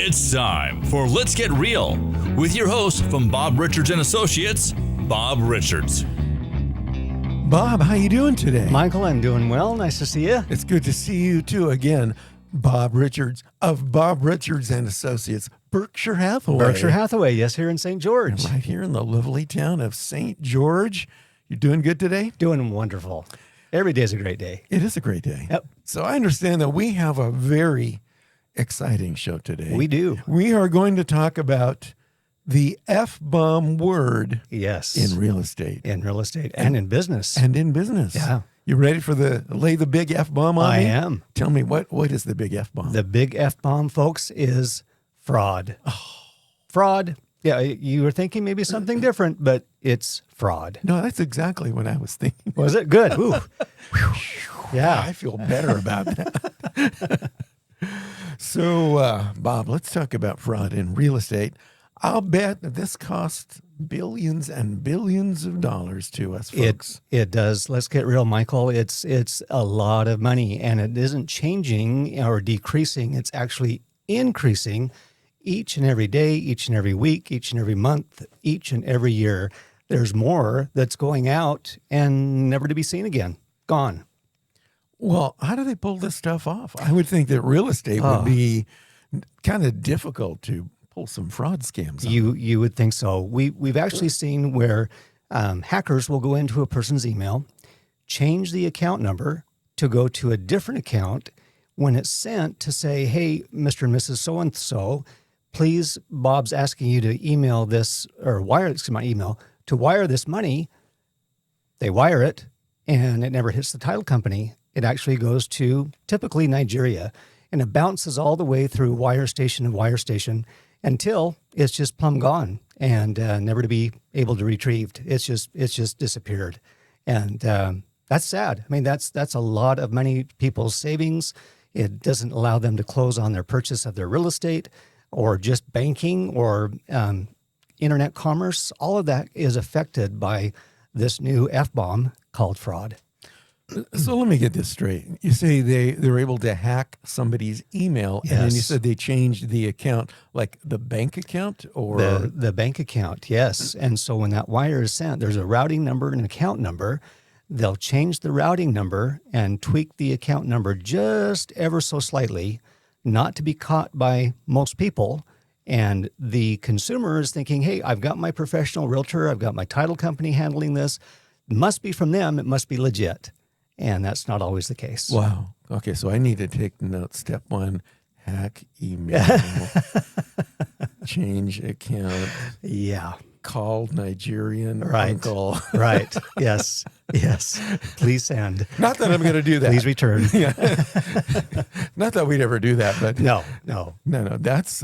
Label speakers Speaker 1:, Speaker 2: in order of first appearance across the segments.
Speaker 1: It's time for Let's Get Real with your host from Bob Richards and Associates, Bob Richards.
Speaker 2: Bob, how you doing today?
Speaker 3: Michael, I'm doing well. Nice to see you.
Speaker 2: It's good to see you too. Again, Bob Richards of Bob Richards and Associates, Berkshire Hathaway.
Speaker 3: Berkshire Hathaway, yes, here in St. George.
Speaker 2: Right here in the lovely town of St. George. You doing good today?
Speaker 3: Doing wonderful. Every day is a great day.
Speaker 2: It is a great day.
Speaker 3: Yep.
Speaker 2: So I understand that we have a very exciting show today.
Speaker 3: We do.
Speaker 2: We are going to talk about the F-bomb word
Speaker 3: Yes.
Speaker 2: in real estate.
Speaker 3: In real estate and in business.
Speaker 2: And in business.
Speaker 3: Yeah.
Speaker 2: You ready for lay the big F-bomb on
Speaker 3: I
Speaker 2: me?
Speaker 3: am.
Speaker 2: Tell me, what is the big F-bomb?
Speaker 3: The big F-bomb, folks, is fraud. Fraud. Yeah, you were thinking maybe something different, but it's fraud.
Speaker 2: No, that's exactly what I was thinking.
Speaker 3: Was it? Good. Ooh. Yeah.
Speaker 2: I feel better about that. So, Bob, let's talk about fraud in real estate. I'll bet that this costs billions and billions of dollars to us folks.
Speaker 3: It does. Let's get real, Michael. It's a lot of money, and it isn't changing or decreasing. It's actually increasing each and every day, each and every week, each and every month, each and every year. There's more that's going out and never to be seen again. Gone.
Speaker 2: Well, how do they pull this stuff off? I would think that real estate would be kind of difficult to pull some fraud scams off.
Speaker 3: You would think so. We've actually seen where hackers will go into a person's email, change the account number to go to a different account when it's sent to say, hey, Mr. and Mrs. So-and-so, please, Bob's asking you to email this or wire this money. They wire it and it never hits the title company. It actually goes to typically Nigeria, and it bounces all the way through wire station and wire station until it's just plumb gone and never to be able to retrieved. It's just disappeared, and that's sad. I mean, that's a lot of money, people's savings. It doesn't allow them to close on their purchase of their real estate or just banking or internet commerce. All of that is affected by this new F-bomb called fraud.
Speaker 2: So let me get this straight. You say they're able to hack somebody's email, and then you
Speaker 3: Yes.
Speaker 2: said they changed the account, like the bank account, or
Speaker 3: The bank account, yes. And so when that wire is sent, there's a routing number and an account number. They'll change the routing number and tweak the account number just ever so slightly, not to be caught by most people. And the consumer is thinking, hey, I've got my professional realtor, I've got my title company handling this. It must be from them. It must be legit. And that's not always the case.
Speaker 2: wow. Okay, so I need to take notes. Step 1, hack email, change account,
Speaker 3: Yeah.
Speaker 2: call Nigerian
Speaker 3: Right.
Speaker 2: uncle.
Speaker 3: Right. Yes. Yes. Please send.
Speaker 2: Not that I'm going to do that.
Speaker 3: Please return.
Speaker 2: Not that we'd ever do that, but
Speaker 3: No.
Speaker 2: no. That's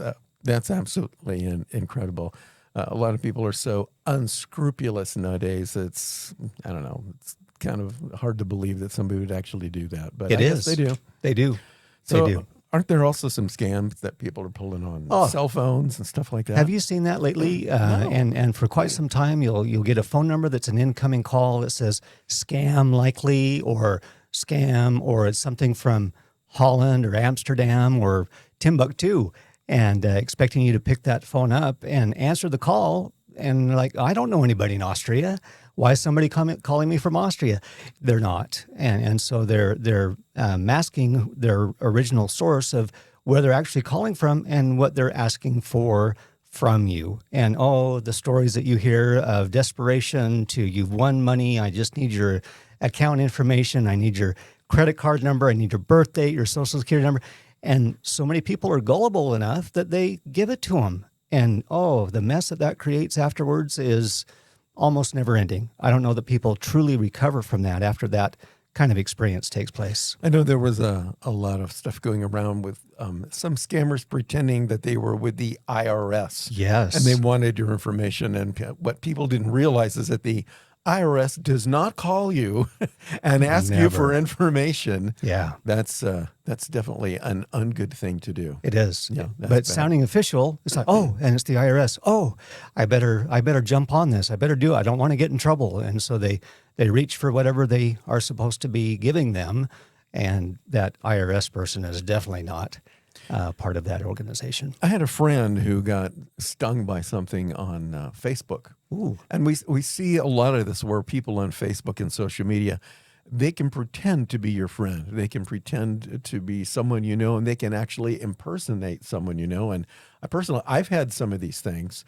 Speaker 2: absolutely incredible. A lot of people are so unscrupulous nowadays. It's kind of hard to believe that somebody would actually do that. But
Speaker 3: It
Speaker 2: I
Speaker 3: is.
Speaker 2: guess they do.
Speaker 3: They do.
Speaker 2: So
Speaker 3: They do.
Speaker 2: aren't there also some scams that people are pulling on cell phones and stuff like that?
Speaker 3: Have you seen that lately?
Speaker 2: No.
Speaker 3: And for quite some time, you'll get a phone number that's an incoming call that says scam likely or scam, or it's something from Holland or Amsterdam or Timbuktu, and expecting you to pick that phone up and answer the call. And like, I don't know anybody in Austria. Why is somebody calling me from Austria? They're not, and so they're masking their original source of where they're actually calling from and what they're asking for from you. And the stories that you hear of desperation to you've won money. I just need your account information. I need your credit card number. I need your birth date, your social security number. And so many people are gullible enough that they give it to them. And the mess that creates afterwards is almost never ending. I don't know that people truly recover from that after that kind of experience takes place.
Speaker 2: I know there was a lot of stuff going around with some scammers pretending that they were with the IRS.
Speaker 3: Yes.
Speaker 2: And they wanted your information. And what people didn't realize is that the IRS does not call you and ask you for information.
Speaker 3: Yeah.
Speaker 2: That's definitely an ungood thing to do.
Speaker 3: It is.
Speaker 2: Yeah, that's
Speaker 3: but
Speaker 2: bad.
Speaker 3: sounding official, it's like, and it's the IRS. I better jump on this. I better do it. I don't want to get in trouble. And so they reach for whatever they are supposed to be giving them. And that IRS person is definitely not part of that organization.
Speaker 2: I had a friend who got stung by something on Facebook.
Speaker 3: Ooh.
Speaker 2: And we see a lot of this where people on Facebook and social media, they can pretend to be your friend. They can pretend to be someone you know, and they can actually impersonate someone you know. And I've had some of these things,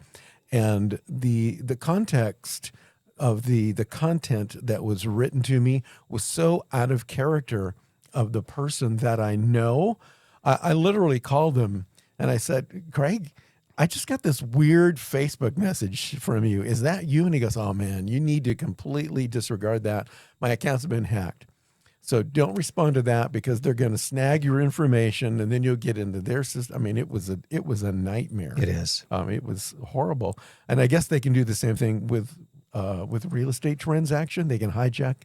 Speaker 2: and the context of the content that was written to me was so out of character of the person that I know. I literally called him and I said, Craig, I just got this weird Facebook message from you. Is that you? And he goes, oh man, you need to completely disregard that. My account's been hacked. So don't respond to that, because they're going to snag your information and then you'll get into their system. I mean, it was a nightmare.
Speaker 3: It is.
Speaker 2: It was horrible. And I guess they can do the same thing with real estate transaction. They can hijack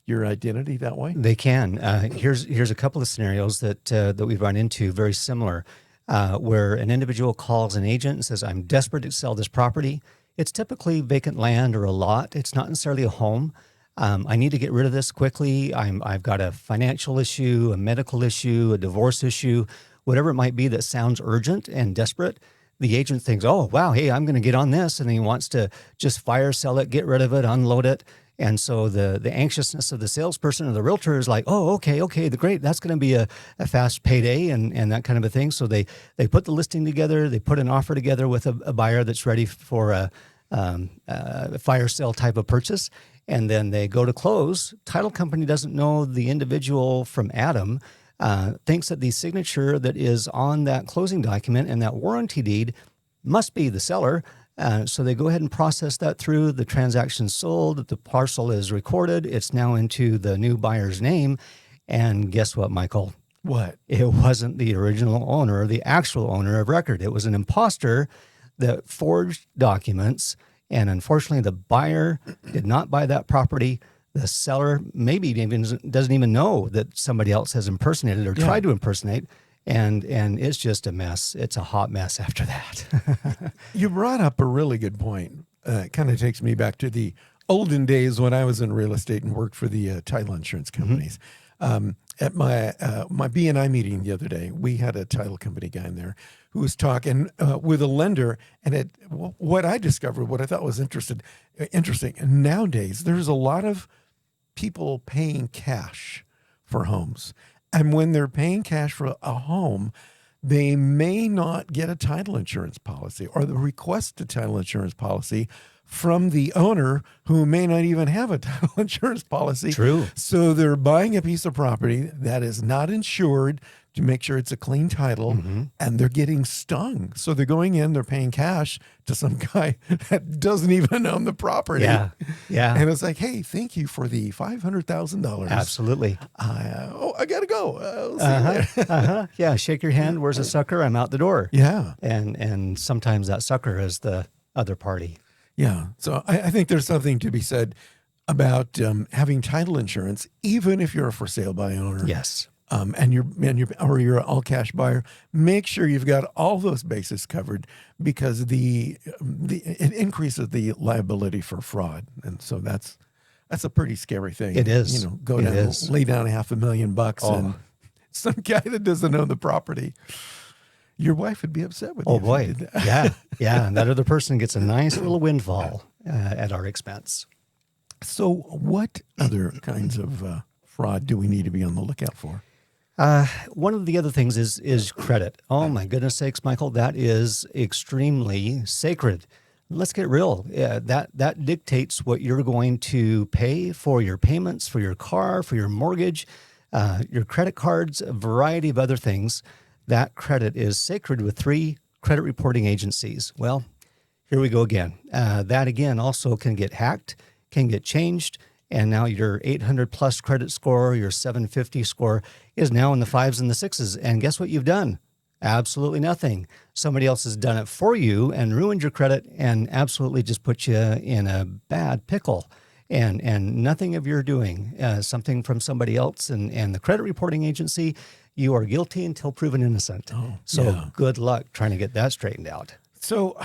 Speaker 2: your identity that way.
Speaker 3: They can. Here's a couple of scenarios that we've run into, very similar, where an individual calls an agent and says, I'm desperate to sell this property. It's typically vacant land or a lot. It's not necessarily a home. I need to get rid of this quickly. I've got a financial issue, a medical issue, a divorce issue, whatever it might be that sounds urgent and desperate. The agent thinks, oh, wow, hey, I'm going to get on this. And he wants to just fire sell it, get rid of it, unload it. And so the anxiousness of the salesperson or the realtor is like, oh, okay, great. That's going to be a fast payday and that kind of a thing. So they put the listing together. They put an offer together with a buyer that's ready for a fire sale type of purchase. And then they go to close. Title company doesn't know the individual from Adam, thinks that the signature that is on that closing document and that warranty deed must be the seller. So they go ahead and process that through. The transaction's sold. The parcel is recorded. It's now into the new buyer's name. And guess what, Michael?
Speaker 2: What?
Speaker 3: It wasn't the original owner, the actual owner of record. It was an imposter that forged documents. And unfortunately, the buyer did not buy that property. The seller maybe even doesn't even know that somebody else has impersonated or tried to impersonate. And it's just a mess. It's a hot mess after that.
Speaker 2: You brought up a really good point. It kind of takes me back to the olden days when I was in real estate and worked for the title insurance companies. At my B&I meeting the other day, we had a title company guy in there who was talking with a lender. And what I discovered, what I thought was interesting, nowadays, there's a lot of people paying cash for homes. And when they're paying cash for a home, they may not get a title insurance policy or the request a title insurance policy from the owner, who may not even have a title insurance policy.
Speaker 3: True.
Speaker 2: So they're buying a piece of property that is not insured to make sure it's a clean title, and they're getting stung. So they're going in, they're paying cash to some guy that doesn't even own the property.
Speaker 3: Yeah.
Speaker 2: And it's like, hey, thank you for the $500,000.
Speaker 3: Absolutely.
Speaker 2: I got to go. I'll see you later.
Speaker 3: Yeah, shake your hand. Where's the sucker? I'm out the door.
Speaker 2: Yeah.
Speaker 3: And sometimes that sucker is the other party.
Speaker 2: Yeah. So I think there's something to be said about having title insurance, even if you're a for sale by owner.
Speaker 3: Yes.
Speaker 2: And you're an all cash buyer. Make sure you've got all those bases covered, because it increases the liability for fraud, and so that's a pretty scary thing.
Speaker 3: It is.
Speaker 2: Go down, lay down $500,000 and some guy that doesn't own the property. Your wife would be upset with you.
Speaker 3: Oh boy.
Speaker 2: If you did that.
Speaker 3: Yeah. And that other person gets a nice little windfall at our expense.
Speaker 2: So, what other kinds of fraud do we need to be on the lookout for?
Speaker 3: One of the other things is credit. Oh my goodness sakes, Michael, that is extremely sacred. Let's get real. That dictates what you're going to pay for your payments, for your car, for your mortgage, your credit cards, a variety of other things. That credit is sacred with 3 credit reporting agencies. Well, here we go again. That again also can get hacked, can get changed. And now your 800 plus credit score, your 750 score is now in the 5s and the 6s. And guess what you've done? Absolutely nothing. Somebody else has done it for you and ruined your credit and absolutely just put you in a bad pickle. And nothing of your doing, something from somebody else and the credit reporting agency, you are guilty until proven innocent. Good luck trying to get that straightened out.
Speaker 2: So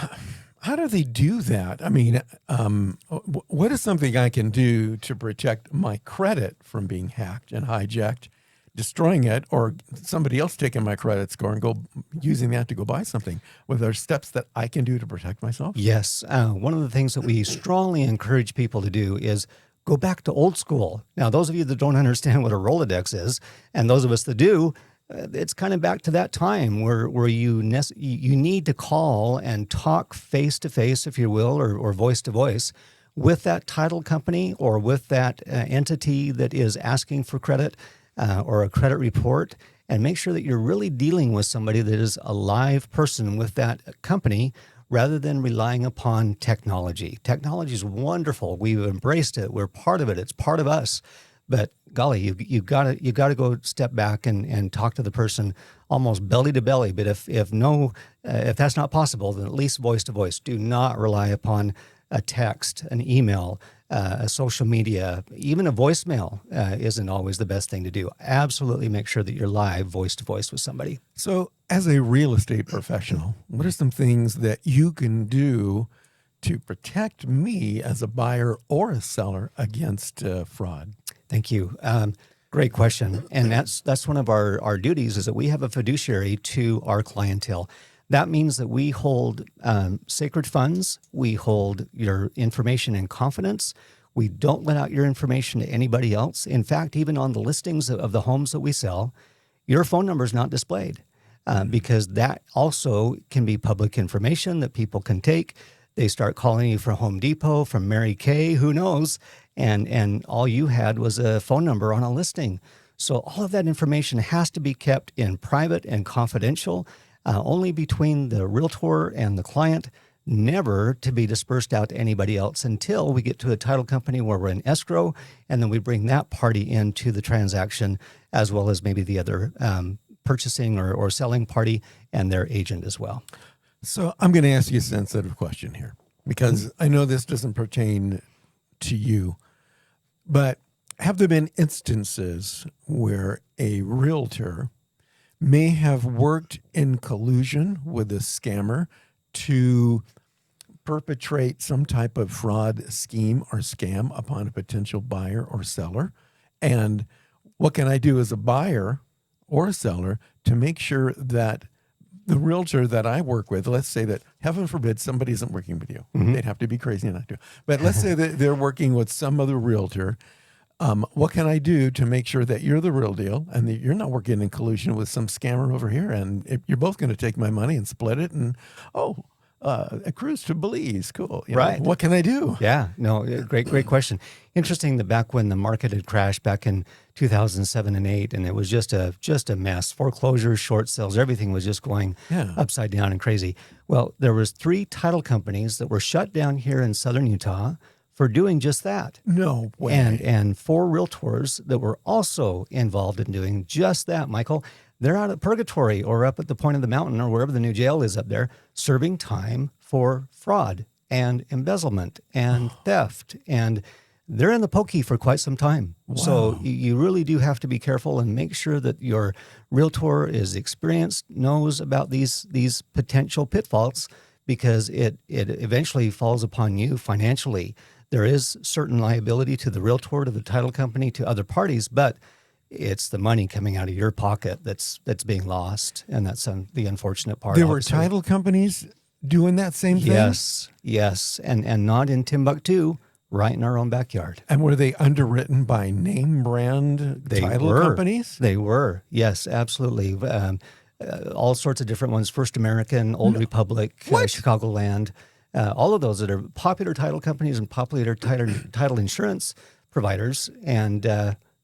Speaker 2: how do they do that? I mean, what is something I can do to protect my credit from being hacked and hijacked destroying it or somebody else taking my credit score and go using that to go buy something. Were there steps that I can do to protect myself?
Speaker 3: Yes. One of the things that we strongly encourage people to do is go back to old school. Now, those of you that don't understand what a Rolodex is, and those of us that do, it's kind of back to that time where you need to call and talk face to face, if you will, or voice to voice with that title company or with that entity that is asking for credit or a credit report, and make sure that you're really dealing with somebody that is a live person with that company rather than relying upon technology. Technology is wonderful. We've embraced it. We're part of it. It's part of us. But golly, you got to go step back and talk to the person almost belly to belly. But if that's not possible, then at least voice to voice. Do not rely upon a text, an email, a social media, even a voicemail isn't always the best thing to do. Absolutely make sure that you're live voice to voice with somebody.
Speaker 2: So as a real estate professional, what are some things that you can do to protect me as a buyer or a seller against fraud?
Speaker 3: Thank you. Great question. And that's one of our duties is that we have a fiduciary to our clientele. That means that we hold sacred funds. We hold your information in confidence. We don't let out your information to anybody else. In fact, even on the listings of the homes that we sell, your phone number is not displayed because that also can be public information that people can take. They start calling you from Home Depot, from Mary Kay, who knows, and all you had was a phone number on a listing. So all of that information has to be kept in private and confidential, only between the realtor and the client, never to be dispersed out to anybody else until we get to a title company where we're in escrow, and then we bring that party into the transaction as well as maybe the other purchasing or selling party and their agent as well.
Speaker 2: So I'm going to ask you a sensitive question here because I know this doesn't pertain to you, but have there been instances where a realtor may have worked in collusion with a scammer to perpetrate some type of fraud scheme or scam upon a potential buyer or seller? And what can I do as a buyer or a seller to make sure that the realtor that I work with, let's say that, heaven forbid, somebody isn't working with you. Mm-hmm. They'd have to be crazy not to. But let's say that they're working with some other realtor. What can I do to make sure that you're the real deal and that you're not working in collusion with some scammer over here? And if you're both going to take my money and split it and, a cruise to Belize. Cool.
Speaker 3: Right.
Speaker 2: What can I do?
Speaker 3: Yeah. No, great question. Interesting that back when the market had crashed back in 2007 and 8, and it was just a mess. Foreclosures, short sales, everything was just going upside down and crazy. Well, there was 3 title companies that were shut down here in southern Utah for doing just that.
Speaker 2: No way.
Speaker 3: And 4 realtors that were also involved in doing just that, Michael. They're out at Purgatory or up at the point of the mountain or wherever the new jail is up there, serving time for fraud and embezzlement and theft. And they're in the pokey for quite some time. Wow. So you really do have to be careful and make sure that your realtor is experienced, knows about these potential pitfalls, because it eventually falls upon you financially. There is certain liability to the realtor, to the title company, to other parties, but it's the money coming out of your pocket that's being lost, and that's the unfortunate part.
Speaker 2: There were title companies doing that same thing?
Speaker 3: Yes, and not in Timbuktu, right in our own backyard.
Speaker 2: And were they underwritten by name brand title companies?
Speaker 3: They were, yes, absolutely. All sorts of different ones, First American, Old Republic, Chicagoland, all of those that are popular title companies and popular title insurance providers, and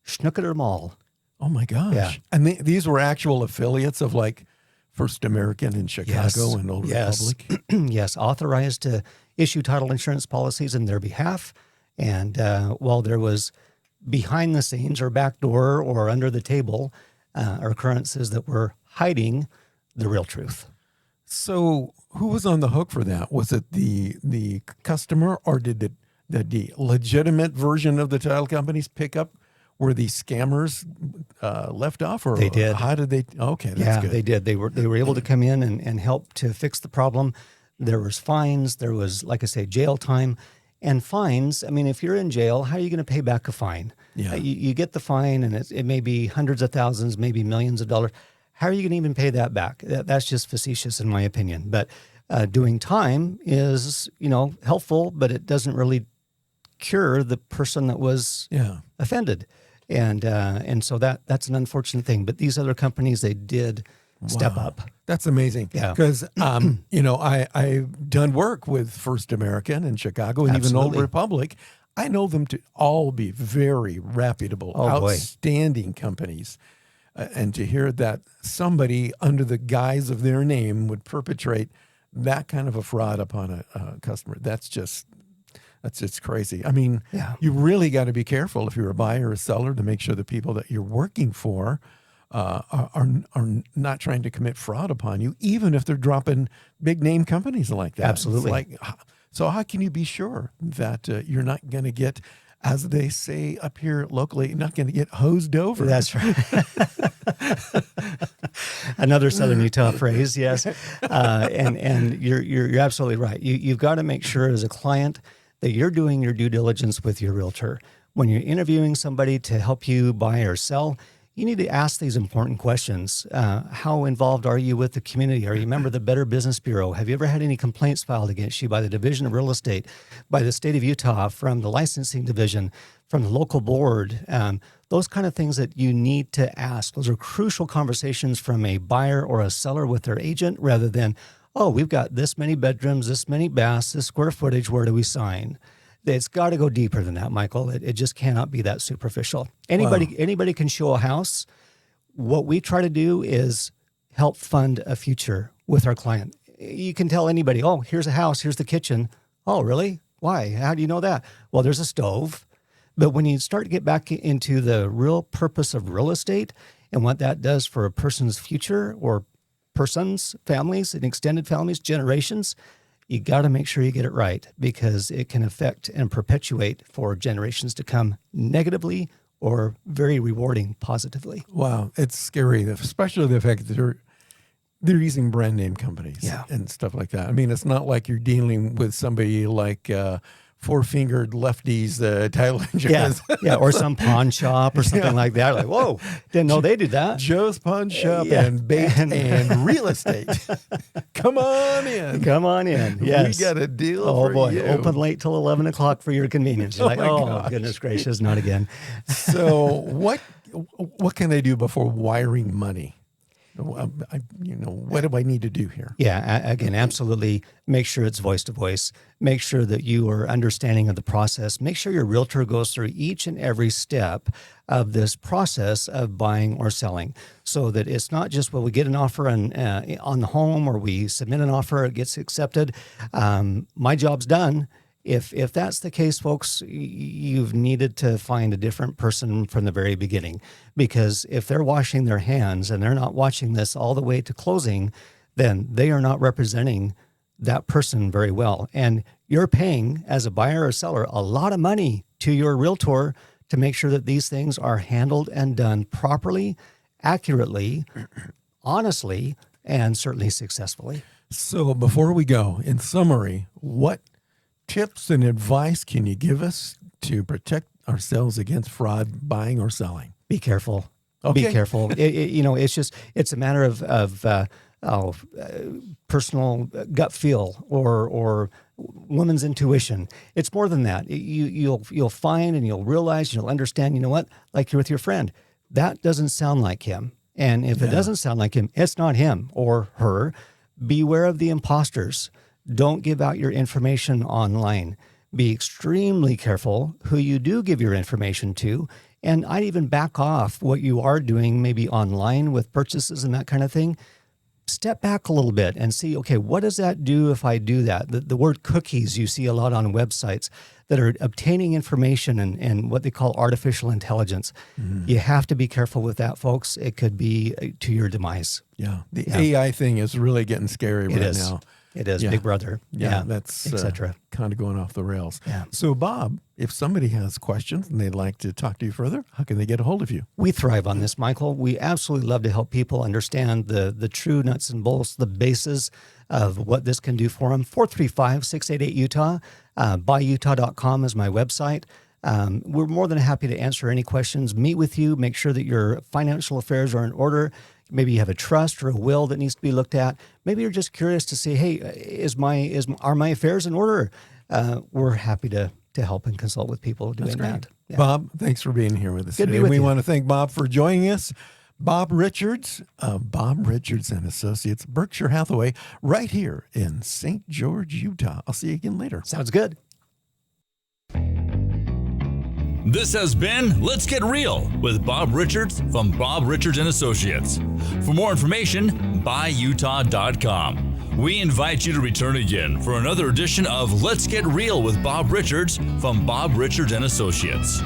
Speaker 3: schnook at them all.
Speaker 2: Oh my gosh.
Speaker 3: Yeah.
Speaker 2: And these were actual affiliates of like First American in Chicago and Old Republic?
Speaker 3: Yes, authorized to issue title insurance policies in their behalf. And while there was behind the scenes or backdoor or under the table occurrences that were hiding the real truth.
Speaker 2: So who was on the hook for that? Was it the customer, or did the legitimate version of the title companies pick up where the scammers left off? Or
Speaker 3: they did.
Speaker 2: How did they? Okay, that's good.
Speaker 3: They did. They were able to come in and help to fix the problem. There was fines. There was, like I say, jail time. And fines, I mean, if you're in jail, how are you going to pay back a fine?
Speaker 2: Yeah.
Speaker 3: You get the fine, and it may be hundreds of thousands, maybe millions of dollars. How are you going to even pay that back? That's just facetious in my opinion. But doing time is, helpful, but it doesn't really cure the person that was offended. And so that's an unfortunate thing. But these other companies, they did step up.
Speaker 2: That's amazing.
Speaker 3: Yeah.
Speaker 2: Because, I've done work with First American in Chicago and even Old
Speaker 3: Absolutely.
Speaker 2: Republic. I know them to all be very reputable,
Speaker 3: Oh, boy.
Speaker 2: outstanding companies. And to hear that somebody under the guise of their name would perpetrate that kind of a fraud upon a customer, that's just crazy. I mean, you really got to be careful if you're a buyer or a seller to make sure the people that you're working for are not trying to commit fraud upon you, even if they're dropping big name companies like that.
Speaker 3: Absolutely.
Speaker 2: It's like, so how can you be sure that you're not going to get, as they say up here locally, you're not going to get hosed over?
Speaker 3: That's right. Another Southern Utah phrase, yes. And you're absolutely right. You've got to make sure as a client that you're doing your due diligence with your realtor. When you're interviewing somebody to help you buy or sell, you need to ask these important questions. How involved are you with the community? Are you a member of the Better Business Bureau? Have you ever had any complaints filed against you by the Division of Real Estate, by the state of Utah, from the licensing division, from the local board? Those kind of things that you need to ask. Those are crucial conversations from a buyer or a seller with their agent, rather than, oh, we've got this many bedrooms, this many baths, this square footage, where do we sign? It's got to go deeper than that, Michael. It just cannot be that superficial. Anybody can show a house. What we try to do is help fund a future with our client. You can tell anybody, oh, here's a house, here's the kitchen. Oh, really? Why? How do you know that? Well, there's a stove. But when you start to get back into the real purpose of real estate and what that does for a person's future, or persons, families, and extended families, generations, you got to make sure you get it right, because it can affect and perpetuate for generations to come negatively or very rewarding positively.
Speaker 2: Wow, it's scary, especially the fact that they're using brand name companies and stuff like that. I mean, it's not like you're dealing with somebody like Four-Fingered Lefties title insurance.
Speaker 3: Yeah, or some pawn shop or something like that. Like, whoa, didn't know they did that.
Speaker 2: Joe's Pawn Shop and bait and real estate. Come on in.
Speaker 3: Come on in. Yes.
Speaker 2: We got a deal
Speaker 3: Oh,
Speaker 2: for
Speaker 3: boy.
Speaker 2: you.
Speaker 3: Open late till 11 o'clock for your convenience. You're like,
Speaker 2: my
Speaker 3: oh,
Speaker 2: gosh.
Speaker 3: goodness gracious, not again.
Speaker 2: So what can they do before wiring money? What do I need to do here?
Speaker 3: Yeah, again, absolutely. Make sure it's voice to voice. Make sure that you are understanding of the process. Make sure your realtor goes through each and every step of this process of buying or selling, so that it's not just, well, we get an offer on the home, or we submit an offer, it gets accepted. My job's done. If that's the case, folks, you've needed to find a different person from the very beginning, because if they're washing their hands and they're not watching this all the way to closing, then they are not representing that person very well. And you're paying, as a buyer or seller, a lot of money to your realtor to make sure that these things are handled and done properly, accurately, honestly, and certainly successfully.
Speaker 2: So before we go, in summary, what tips and advice can you give us to protect ourselves against fraud, buying or selling?
Speaker 3: Be careful.
Speaker 2: Okay.
Speaker 3: Be careful. It's a matter of personal gut feel or woman's intuition. It's more than that. You'll find and you'll realize, you'll understand, you know what, like you're with your friend, that doesn't sound like him. And if it doesn't sound like him, it's not him or her. Beware of the imposters. Don't give out your information online. Be extremely careful who you do give your information to. And I'd even back off what you are doing, maybe online with purchases and that kind of thing. Step back a little bit and see, okay, what does that do if I do that? The word cookies you see a lot on websites that are obtaining information and what they call artificial intelligence. You have to be careful with that, folks. It could be to your demise.
Speaker 2: Yeah. The AI thing is really getting scary right now.
Speaker 3: It is
Speaker 2: Yeah.
Speaker 3: Big Brother.
Speaker 2: Yeah, that's
Speaker 3: etc.
Speaker 2: kind of going off the rails.
Speaker 3: Yeah.
Speaker 2: So, Bob, if somebody has questions and they'd like to talk to you further, how can they get a hold of you?
Speaker 3: We thrive on this, Michael. We absolutely love to help people understand the true nuts and bolts, the basis of what this can do for them. 435-688-UTAH. Buyutah.com is my website. We're more than happy to answer any questions, meet with you, make sure that your financial affairs are in order. Maybe you have a trust or a will that needs to be looked at. Maybe you're just curious to say, hey, are my affairs in order? We're happy to help and consult with people doing that. Yeah.
Speaker 2: Bob, thanks for being here with us
Speaker 3: Good to
Speaker 2: today.
Speaker 3: be with
Speaker 2: we
Speaker 3: you.
Speaker 2: want to thank Bob for joining us. Bob Richards of Bob Richards and Associates, Berkshire Hathaway, right here in St. George, Utah. I'll see you again later.
Speaker 3: Sounds good.
Speaker 1: This has been Let's Get Real with Bob Richards from Bob Richards and Associates. For more information, buyutah.com. We invite you to return again for another edition of Let's Get Real with Bob Richards from Bob Richards and Associates.